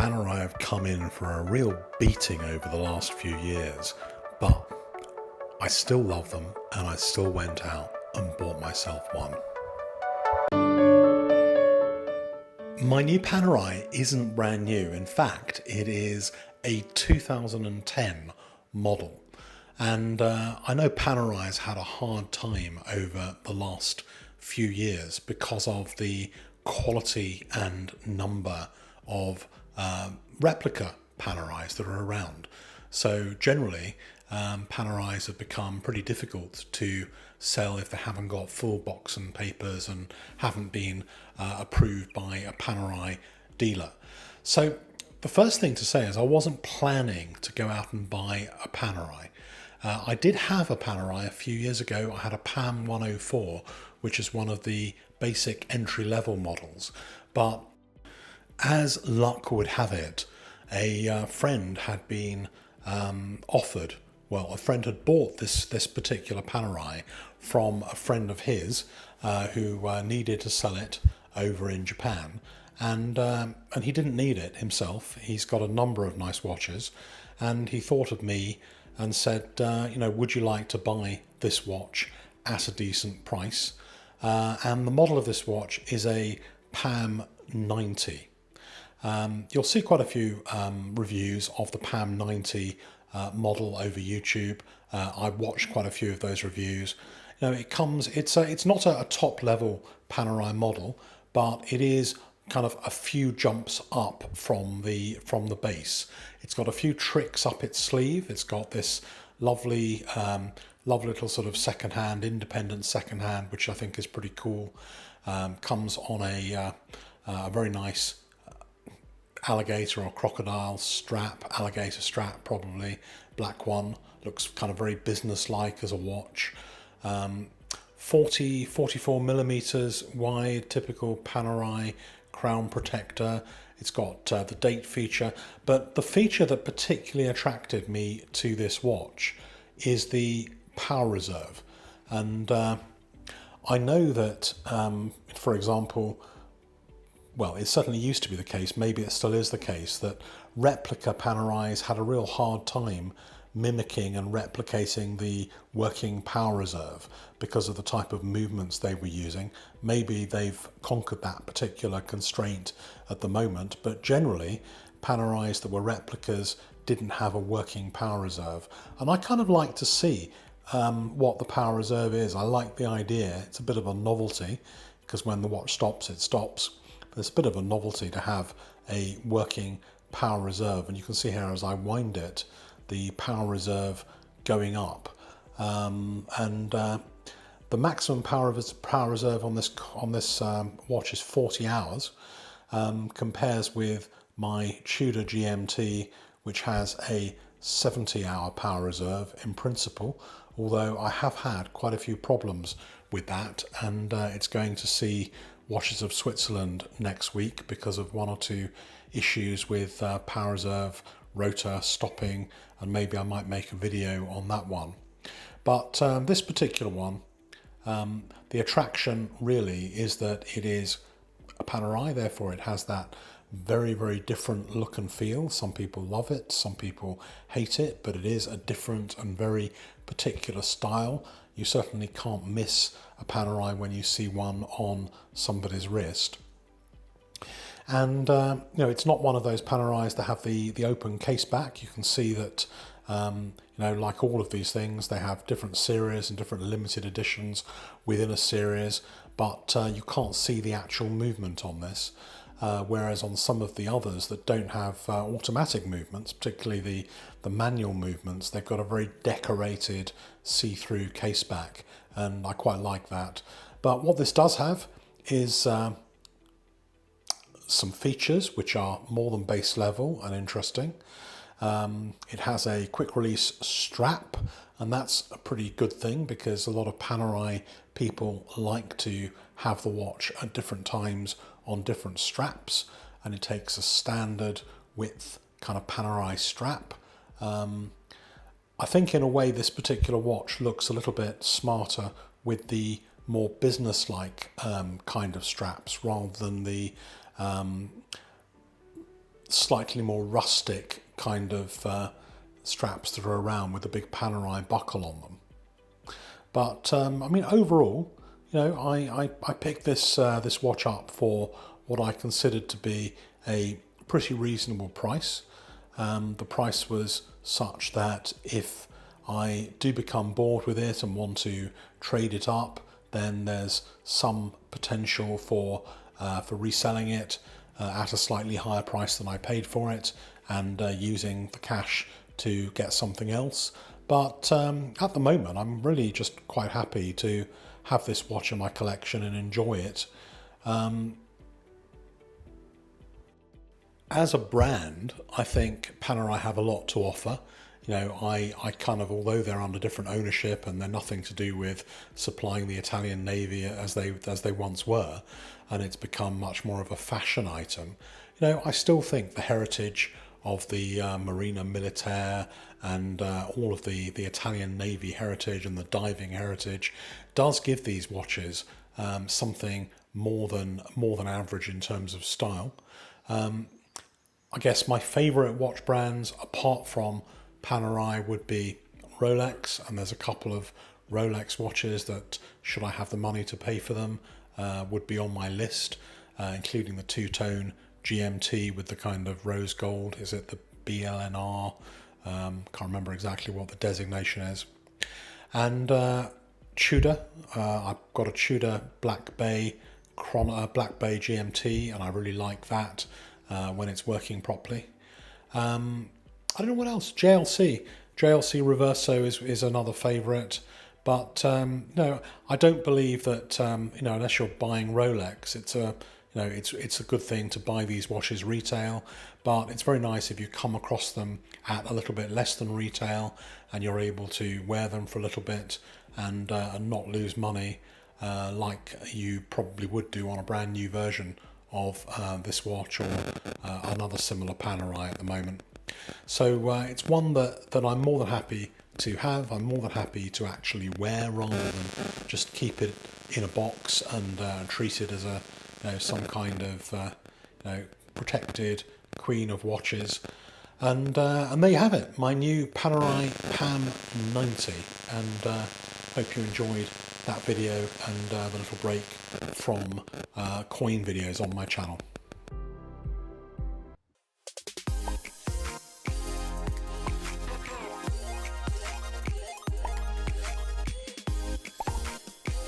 Panerai have come in for a real beating over the last few years, but I still love them and I still went out and bought myself one. My new Panerai isn't brand new. In fact, it is a 2010 model. And I know Panerai's had a hard time over the last few years because of the quality and number of replica Panerais that are around. So generally, Panerais have become pretty difficult to sell if they haven't got full box and papers and haven't been approved by a Panerai dealer. So the first thing to say is I wasn't planning to go out and buy a Panerai. I did have a Panerai a few years ago. I had a PAM 104, which is one of the basic entry-level models. But as luck would have it, a friend had been offered, well, a friend had bought this particular Panerai from a friend of his who needed to sell it over in Japan. And he didn't need it himself. He's got a number of nice watches, and he thought of me and said, would you like to buy this watch at a decent price? And the model of this watch is a PAM 90. You'll see quite a few reviews of the PAM 90 model over YouTube. I've watched quite a few of those reviews. It's not a top level Panerai model, but it is kind of a few jumps up from the base. It's got a few tricks up its sleeve. It's got this lovely little sort of second-hand, independent second-hand, which I think is pretty cool. Comes on a very nice alligator or crocodile strap, alligator strap probably, black one. Looks kind of very business-like as a watch. 44 millimeters wide, typical Panerai crown protector. It's got the date feature, but the feature that particularly attracted me to this watch is the power reserve. And I know that, for example, well, it certainly used to be the case, maybe it still is the case, that replica Panerais had a real hard time mimicking and replicating the working power reserve because of the type of movements they were using. Maybe they've conquered that particular constraint at the moment, but generally Panerais that were replicas didn't have a working power reserve. And I kind of like to see what the power reserve is. I like the idea. It's a bit of a novelty because when the watch stops, it stops. But it's a bit of a novelty to have a working power reserve. And you can see here as I wind it, the power reserve going up, and the maximum power reserve on this watch is 40 hours. Compares with my Tudor GMT, which has a 70-hour power reserve in principle. Although I have had quite a few problems with that, and it's going to see Watches of Switzerland next week because of one or two issues with power reserve, rotor stopping, and maybe I might make a video on that one. But this particular one, the attraction really is that it is a Panerai, therefore it has that very, very different look and feel. Some people love it, some people hate it, but it is a different and very particular style. You certainly can't miss a Panerai when you see one on somebody's wrist. And it's not one of those Panerais that have the open case back. You can see that like all of these things, they have different series and different limited editions within a series, but you can't see the actual movement on this. Whereas on some of the others that don't have automatic movements, particularly the manual movements, they've got a very decorated see-through case back, and I quite like that. But what this does have is some features which are more than base level and interesting. It has a quick release strap, and that's a pretty good thing because a lot of Panerai people like to have the watch at different times on different straps, and it takes a standard width kind of Panerai strap. I think in a way this particular watch looks a little bit smarter with the more business-like kind of straps rather than the slightly more rustic kind of straps that are around with a big Panerai buckle on them. But I mean, overall, you know, I picked this this watch up for what I considered to be a pretty reasonable price. The price was such that if I do become bored with it and want to trade it up, then there's some potential for reselling it at a slightly higher price than I paid for it, and using the cash to get something else. But at the moment, I'm really just quite happy to have this watch in my collection and enjoy it. As a brand, I think Panerai have a lot to offer. You know, I kind of, although they're under different ownership and they're nothing to do with supplying the Italian Navy as they once were, and it's become much more of a fashion item, you know, I still think the heritage of the Marina Militare and all of the Italian Navy heritage and the diving heritage does give these watches something more than average in terms of style. I guess my favourite watch brands, apart from Panerai, would be Rolex, and there's a couple of Rolex watches that, should I have the money to pay for them, would be on my list, including the two-tone GMT with the kind of rose gold. Is it the BLNR? Can't remember exactly what the designation is. And Tudor, I've got a Tudor Black Bay GMT, and I really like that when it's working properly. I don't know what else. JLC Reverso is another favourite, but no, I don't believe that you know, unless you're buying Rolex, it's a good thing to buy these watches retail. But it's very nice if you come across them at a little bit less than retail, and you're able to wear them for a little bit and not lose money like you probably would do on a brand new version of this watch or another similar Panerai at the moment. So it's one that I'm more than happy to have. I'm more than happy to actually wear, rather than just keep it in a box and treat it as a, you know, some kind of you know, protected queen of watches. And there you have it, my new Panerai PAM 90. And hope you enjoyed that video and the little break from coin videos on my channel.